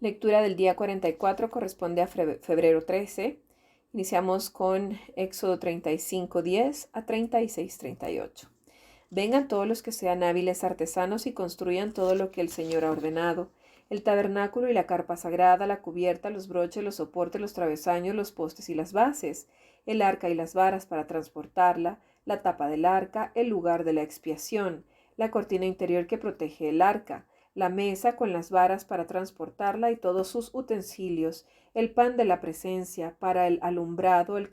Lectura del día 44 corresponde a febrero 13. Iniciamos con Éxodo 35:10 a 36:38. Vengan todos los que sean hábiles artesanos y construyan todo lo que el Señor ha ordenado: el tabernáculo y la carpa sagrada, la cubierta, los broches, los soportes, los travesaños, los postes y las bases, el arca y las varas para transportarla, la tapa del arca, el lugar de la expiación, la cortina interior que protege el arca, la mesa con las varas para transportarla y todos sus utensilios, el pan de la presencia para el alumbrado, el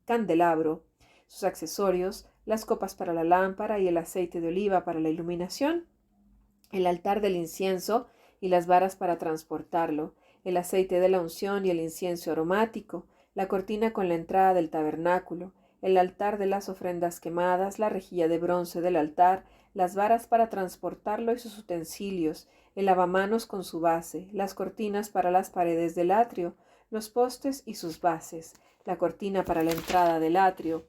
candelabro, sus accesorios, las copas para la lámpara y el aceite de oliva para la iluminación, el altar del incienso y las varas para transportarlo, el aceite de la unción y el incienso aromático, la cortina con la entrada del tabernáculo, el altar de las ofrendas quemadas, la rejilla de bronce del altar, las varas para transportarlo y sus utensilios, el lavamanos con su base, las cortinas para las paredes del atrio, los postes y sus bases, la cortina para la entrada del atrio,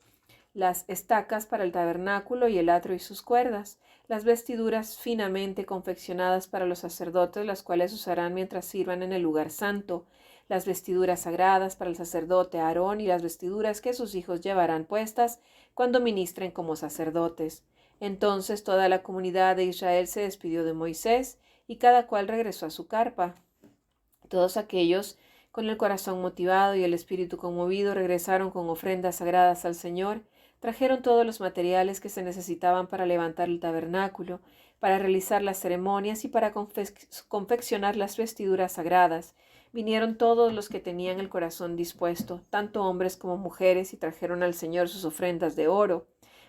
las estacas para el tabernáculo y el atrio y sus cuerdas, las vestiduras finamente confeccionadas para los sacerdotes, las cuales usarán mientras sirvan en el lugar santo, las vestiduras sagradas para el sacerdote Aarón y las vestiduras que sus hijos llevarán puestas cuando ministren como sacerdotes. Entonces toda la comunidad de Israel se despidió de Moisés y cada cual regresó a su carpa. Todos aquellos con el corazón motivado y el espíritu conmovido regresaron con ofrendas sagradas al Señor. Trajeron todos los materiales que se necesitaban para levantar el tabernáculo, para realizar las ceremonias y para confeccionar las vestiduras sagradas. Vinieron todos los que tenían el corazón dispuesto, tanto hombres como mujeres, y trajeron al Señor sus ofrendas de oro,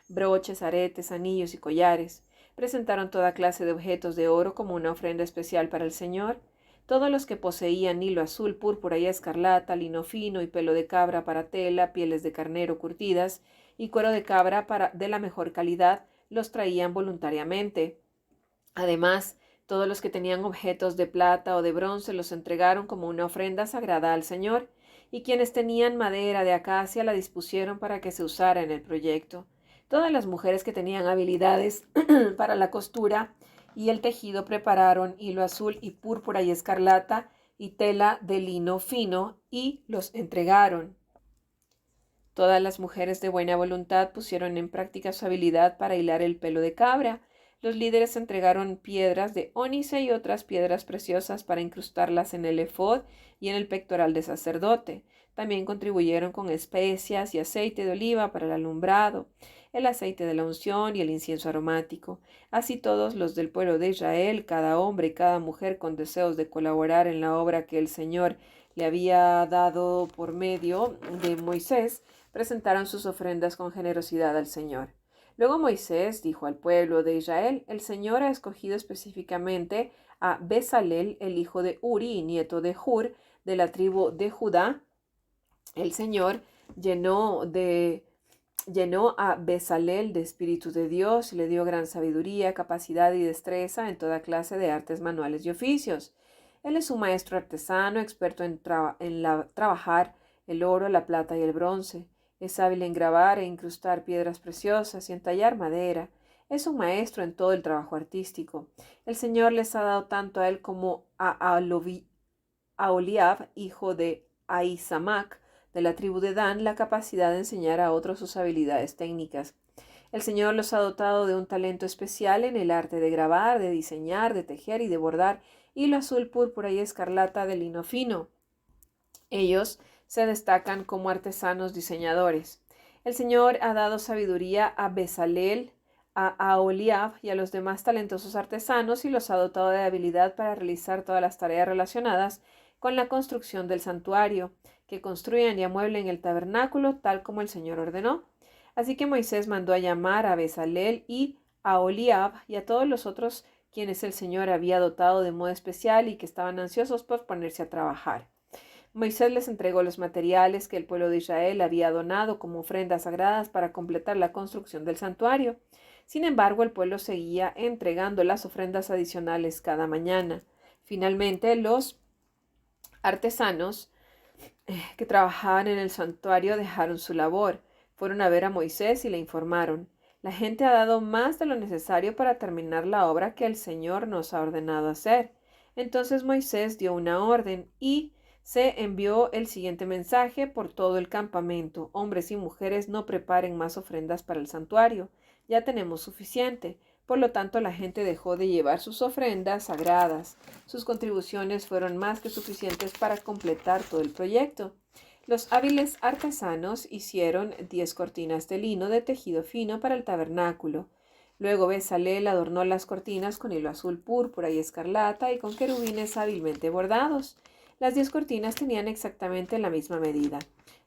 broches, aretes, anillos y collares. Presentaron toda clase de objetos de oro como una ofrenda especial para el Señor. Todos los que poseían hilo azul, púrpura y escarlata, lino fino y pelo de cabra para tela, pieles de carnero curtidas y cuero de cabra de la mejor calidad, los traían voluntariamente. Además, todos los que tenían objetos de plata o de bronce los entregaron como una ofrenda sagrada al Señor, y quienes tenían madera de acacia la dispusieron para que se usara en el proyecto. Todas las mujeres que tenían habilidades para la costura y el tejido prepararon hilo azul y púrpura y escarlata y tela de lino fino y los entregaron. Todas las mujeres de buena voluntad pusieron en práctica su habilidad para hilar el pelo de cabra. Los líderes entregaron piedras de ónice y otras piedras preciosas para incrustarlas en el efod y en el pectoral del sacerdote. También contribuyeron con especias y aceite de oliva para el alumbrado, el aceite de la unción y el incienso aromático. Así todos los del pueblo de Israel, cada hombre y cada mujer con deseos de colaborar en la obra que el Señor le había dado por medio de Moisés, presentaron sus ofrendas con generosidad al Señor. Luego Moisés dijo al pueblo de Israel: el Señor ha escogido específicamente a Bezalel, el hijo de Uri y nieto de Hur, de la tribu de Judá. El Señor llenó a Bezalel de Espíritu de Dios y le dio gran sabiduría, capacidad y destreza en toda clase de artes manuales y oficios. Él es un maestro artesano, experto en trabajar el oro, la plata y el bronce. Es hábil en grabar e incrustar piedras preciosas y en tallar madera. Es un maestro en todo el trabajo artístico. El Señor les ha dado tanto a él como a Aholiab, hijo de Ahisamac, de la tribu de Dan, la capacidad de enseñar a otros sus habilidades técnicas. El Señor los ha dotado de un talento especial en el arte de grabar, de diseñar, de tejer y de bordar hilo azul, púrpura y escarlata de lino fino. Ellos se destacan como artesanos diseñadores. El Señor ha dado sabiduría a Bezalel, a Aholiab y a los demás talentosos artesanos y los ha dotado de habilidad para realizar todas las tareas relacionadas con la construcción del santuario, que construyan y amueblen el tabernáculo tal como el Señor ordenó. Así que Moisés mandó a llamar a Bezalel y a Aholiab y a todos los otros quienes el Señor había dotado de modo especial y que estaban ansiosos por ponerse a trabajar. Moisés les entregó los materiales que el pueblo de Israel había donado como ofrendas sagradas para completar la construcción del santuario. Sin embargo, el pueblo seguía entregando las ofrendas adicionales cada mañana. Finalmente, los artesanos que trabajaban en el santuario dejaron su labor. Fueron a ver a Moisés y le informaron: la gente ha dado más de lo necesario para terminar la obra que el Señor nos ha ordenado hacer. Entonces Moisés dio una orden y se envió el siguiente mensaje por todo el campamento: hombres y mujeres, no preparen más ofrendas para el santuario, ya tenemos suficiente. Por lo tanto, la gente dejó de llevar sus ofrendas sagradas. Sus contribuciones fueron más que suficientes para completar todo el proyecto. Los hábiles artesanos hicieron 10 cortinas de lino de tejido fino para el tabernáculo. Luego Bezalel adornó las cortinas con hilo azul, púrpura y escarlata y con querubines hábilmente bordados. Las 10 cortinas tenían exactamente la misma medida: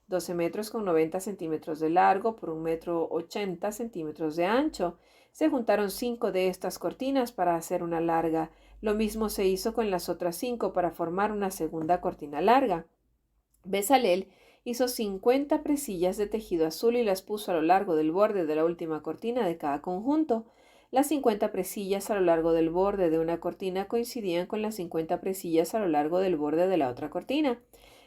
12 metros con 90 centímetros de largo por 1 metro 80 centímetros de ancho. Se juntaron 5 de estas cortinas para hacer una larga. Lo mismo se hizo con las otras 5 para formar una segunda cortina larga. Bezalel hizo 50 presillas de tejido azul y las puso a lo largo del borde de la última cortina de cada conjunto. Las 50 presillas a lo largo del borde de una cortina coincidían con las 50 presillas a lo largo del borde de la otra cortina.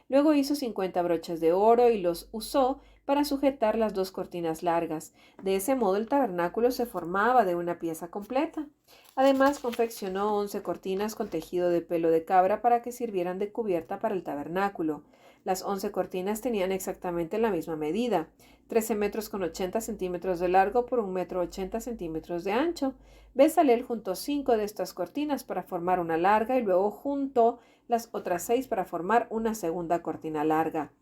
Luego hizo 50 broches de oro y los usó para sujetar las 2 cortinas largas. De ese modo el tabernáculo se formaba de una pieza completa. Además, confeccionó 11 cortinas con tejido de pelo de cabra para que sirvieran de cubierta para el tabernáculo. Las 11 cortinas tenían exactamente la misma medida: 13 metros con 80 centímetros de largo por 1 metro 80 centímetros de ancho. Bezalel juntó 5 de estas cortinas para formar una larga y luego juntó las otras 6 para formar una segunda cortina larga.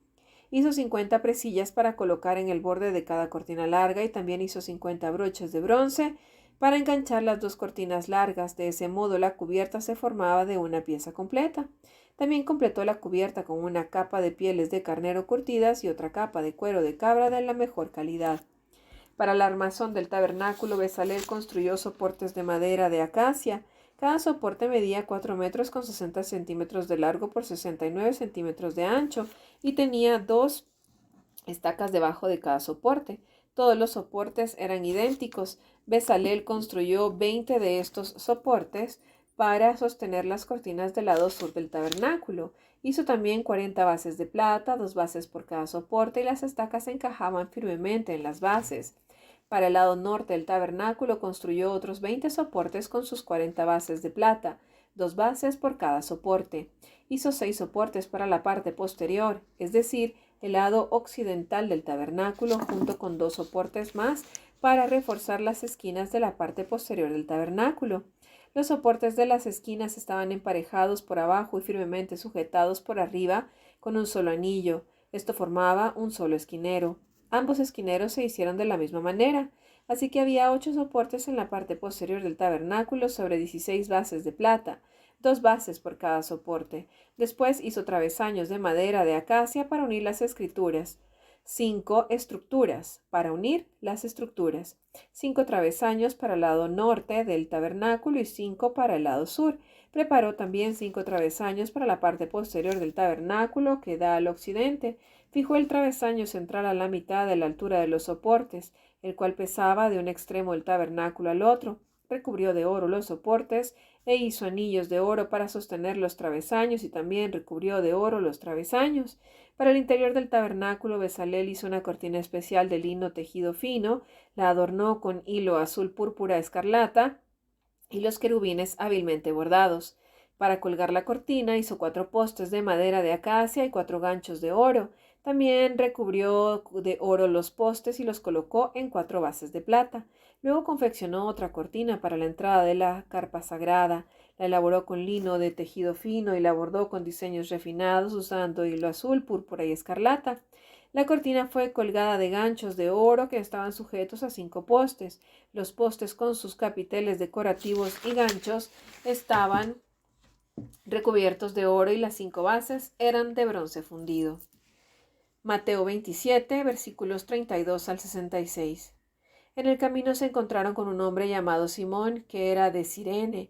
Hizo 50 presillas para colocar en el borde de cada cortina larga y también hizo 50 broches de bronce para enganchar las 2 cortinas largas. De ese modo la cubierta se formaba de una pieza completa. También completó la cubierta con una capa de pieles de carnero curtidas y otra capa de cuero de cabra de la mejor calidad. Para el armazón del tabernáculo, Bezalel construyó soportes de madera de acacia. Cada soporte medía 4 metros con 60 centímetros de largo por 69 centímetros de ancho y tenía 2 estacas debajo de cada soporte. Todos los soportes eran idénticos. Bezalel construyó 20 de estos soportes para sostener las cortinas del lado sur del tabernáculo. Hizo también 40 bases de plata, 2 bases por cada soporte, y las estacas se encajaban firmemente en las bases. Para el lado norte del tabernáculo construyó otros 20 soportes con sus 40 bases de plata, 2 bases por cada soporte. Hizo 6 soportes para la parte posterior, es decir, el lado occidental del tabernáculo, junto con 2 soportes más para reforzar las esquinas de la parte posterior del tabernáculo. Los soportes de las esquinas estaban emparejados por abajo y firmemente sujetados por arriba con un solo anillo. Esto formaba un solo esquinero. Ambos esquineros se hicieron de la misma manera, así que había 8 soportes en la parte posterior del tabernáculo sobre 16 bases de plata, 2 bases por cada soporte. Después hizo travesaños de madera de acacia para unir las escrituras. 5 estructuras para unir las estructuras, 5 travesaños para el lado norte del tabernáculo y 5 para el lado sur. Preparó también 5 travesaños para la parte posterior del tabernáculo que da al occidente. Fijó el travesaño central a la mitad de la altura de los soportes, el cual pesaba de un extremo del tabernáculo al otro. Recubrió de oro los soportes e hizo anillos de oro para sostener los travesaños y también recubrió de oro los travesaños. Para el interior del tabernáculo, Bezalel hizo una cortina especial de lino tejido fino, la adornó con hilo azul púrpura escarlata y los querubines hábilmente bordados. Para colgar la cortina hizo 4 postes de madera de acacia y 4 ganchos de oro. También recubrió de oro los postes y los colocó en 4 bases de plata. Luego confeccionó otra cortina para la entrada de la carpa sagrada. La elaboró con lino de tejido fino y la bordó con diseños refinados usando hilo azul, púrpura y escarlata. La cortina fue colgada de ganchos de oro que estaban sujetos a 5 postes. Los postes con sus capiteles decorativos y ganchos estaban recubiertos de oro y las 5 bases eran de bronce fundido. Mateo 27, versículos 32 al 66. En el camino se encontraron con un hombre llamado Simón, que era de Cirene,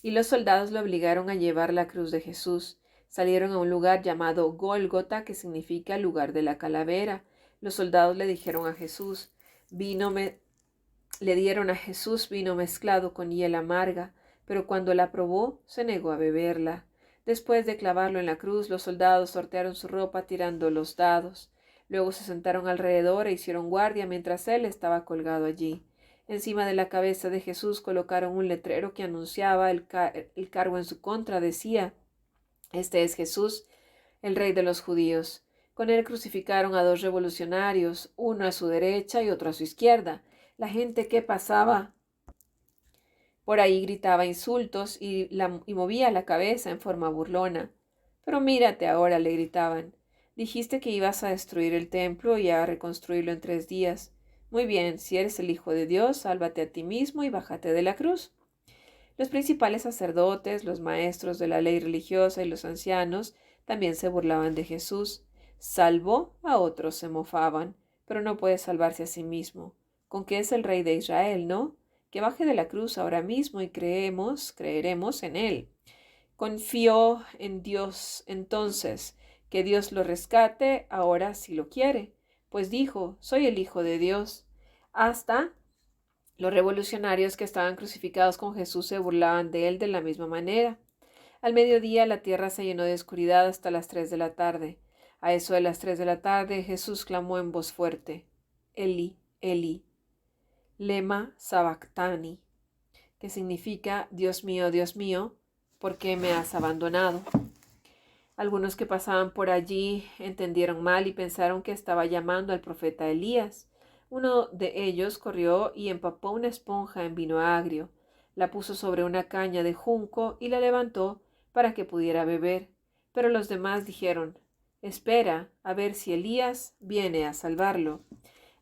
y los soldados lo obligaron a llevar la cruz de Jesús. Salieron a un lugar llamado Gólgota, que significa lugar de la calavera. Los soldados le dijeron a Jesús, le dieron a Jesús vino mezclado con hiel amarga, pero cuando la probó, se negó a beberla. Después de clavarlo en la cruz, los soldados sortearon su ropa tirando los dados. Luego se sentaron alrededor e hicieron guardia mientras él estaba colgado allí. Encima de la cabeza de Jesús colocaron un letrero que anunciaba el cargo en su contra. Decía: Este es Jesús, el Rey de los judíos. Con él crucificaron a 2 revolucionarios, uno a su derecha y otro a su izquierda. La gente que pasaba por ahí gritaba insultos y movía la cabeza en forma burlona. Pero mírate ahora, le gritaban. Dijiste que ibas a destruir el templo y a reconstruirlo en 3 días. Muy bien, si eres el Hijo de Dios, sálvate a ti mismo y bájate de la cruz. Los principales sacerdotes, los maestros de la ley religiosa y los ancianos también se burlaban de Jesús. Salvó, a otros se mofaban, pero no puede salvarse a sí mismo. Con que es el Rey de Israel, ¿no? Que baje de la cruz ahora mismo y creeremos en él. Confió en Dios entonces, que Dios lo rescate ahora si lo quiere, pues dijo: soy el Hijo de Dios. Hasta los revolucionarios que estaban crucificados con Jesús se burlaban de él de la misma manera. Al mediodía la tierra se llenó de oscuridad hasta las 3 de la tarde. A eso de las 3 de la tarde Jesús clamó en voz fuerte: Eli, Eli, lema sabactani, que significa: Dios mío, ¿por qué me has abandonado? Algunos que pasaban por allí entendieron mal y pensaron que estaba llamando al profeta Elías. Uno de ellos corrió y empapó una esponja en vino agrio, la puso sobre una caña de junco y la levantó para que pudiera beber. Pero los demás dijeron: espera, a ver si Elías viene a salvarlo.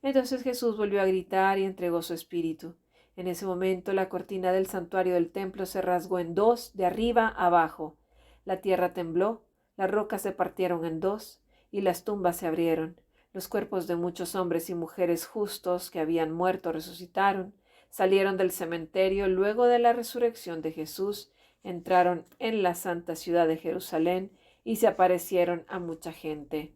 Entonces Jesús volvió a gritar y entregó su espíritu. En ese momento la cortina del santuario del templo se rasgó en 2, de arriba abajo. La tierra tembló, las rocas se partieron en 2 y las tumbas se abrieron. Los cuerpos de muchos hombres y mujeres justos que habían muerto resucitaron, salieron del cementerio luego de la resurrección de Jesús, entraron en la santa ciudad de Jerusalén y se aparecieron a mucha gente.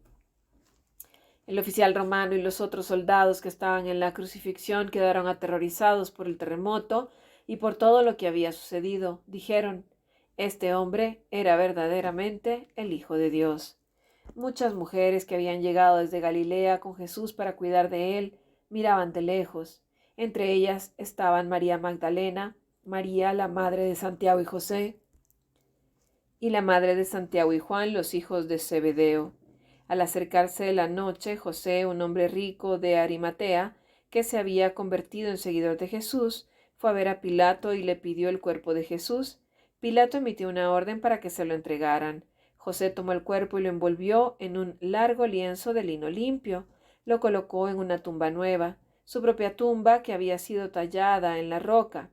El oficial romano y los otros soldados que estaban en la crucifixión quedaron aterrorizados por el terremoto y por todo lo que había sucedido. Dijeron: este hombre era verdaderamente el Hijo de Dios. Muchas mujeres que habían llegado desde Galilea con Jesús para cuidar de él miraban de lejos. Entre ellas estaban María Magdalena, María, la madre de Santiago y José, y la madre de Santiago y Juan, los hijos de Zebedeo. Al acercarse la noche, José, un hombre rico de Arimatea, que se había convertido en seguidor de Jesús, fue a ver a Pilato y le pidió el cuerpo de Jesús. Pilato emitió una orden para que se lo entregaran. José tomó el cuerpo y lo envolvió en un largo lienzo de lino limpio. Lo colocó en una tumba nueva, su propia tumba que había sido tallada en la roca.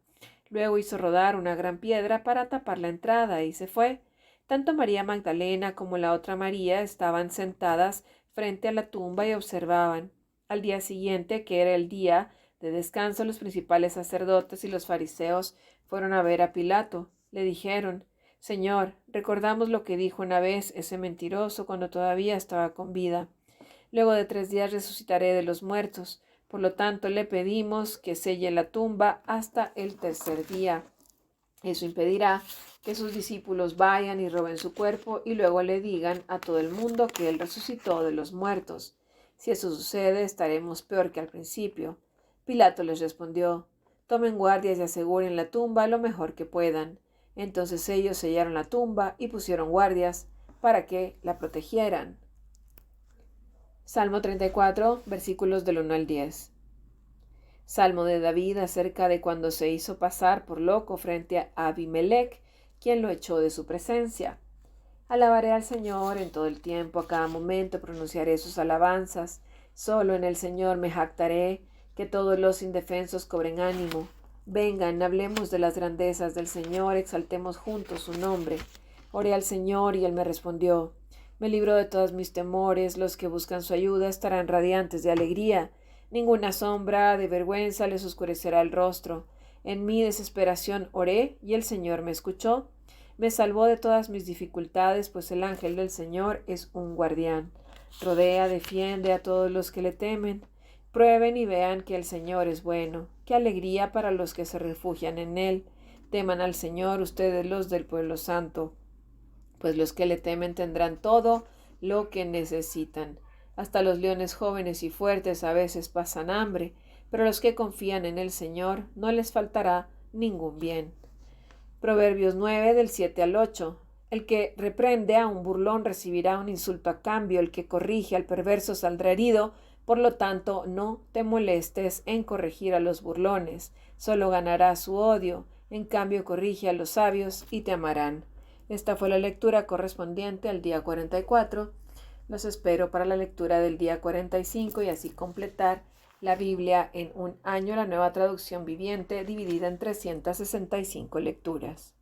Luego hizo rodar una gran piedra para tapar la entrada y se fue. Tanto María Magdalena como la otra María estaban sentadas frente a la tumba y observaban. Al día siguiente, que era el día de descanso, los principales sacerdotes y los fariseos fueron a ver a Pilato. Le dijeron: Señor, recordamos lo que dijo una vez ese mentiroso cuando todavía estaba con vida. Luego de 3 días resucitaré de los muertos. Por lo tanto, le pedimos que selle la tumba hasta el 3er día. Eso impedirá que sus discípulos vayan y roben su cuerpo y luego le digan a todo el mundo que él resucitó de los muertos. Si eso sucede, estaremos peor que al principio. Pilato les respondió: tomen guardias y aseguren la tumba lo mejor que puedan. Entonces ellos sellaron la tumba y pusieron guardias para que la protegieran. Salmo 34, versículos del 1 al 10. Salmo de David acerca de cuando se hizo pasar por loco frente a Abimelech, quien lo echó de su presencia. Alabaré al Señor en todo el tiempo, a cada momento pronunciaré sus alabanzas. Solo en el Señor me jactaré, que todos los indefensos cobren ánimo. Vengan, hablemos de las grandezas del Señor, exaltemos juntos su nombre. Oré al Señor y Él me respondió. Me libró de todos mis temores, los que buscan su ayuda estarán radiantes de alegría. Ninguna sombra de vergüenza les oscurecerá el rostro. En mi desesperación oré y el Señor me escuchó. Me salvó de todas mis dificultades, pues el ángel del Señor es un guardián. Rodea, defiende a todos los que le temen. Prueben y vean que el Señor es bueno. Qué alegría para los que se refugian en Él. Teman al Señor ustedes los del pueblo santo, pues los que le temen tendrán todo lo que necesitan. Hasta los leones jóvenes y fuertes a veces pasan hambre, pero a los que confían en el Señor no les faltará ningún bien. Proverbios 9 del 7 al 8. El que reprende a un burlón recibirá un insulto a cambio, el que corrige al perverso saldrá herido, por lo tanto no te molestes en corregir a los burlones, solo ganará su odio, en cambio corrige a los sabios y te amarán. Esta fue la lectura correspondiente al día 44. Los espero para la lectura del día 45 y así completar la Biblia en un año, la Nueva Traducción Viviente, dividida en 365 lecturas.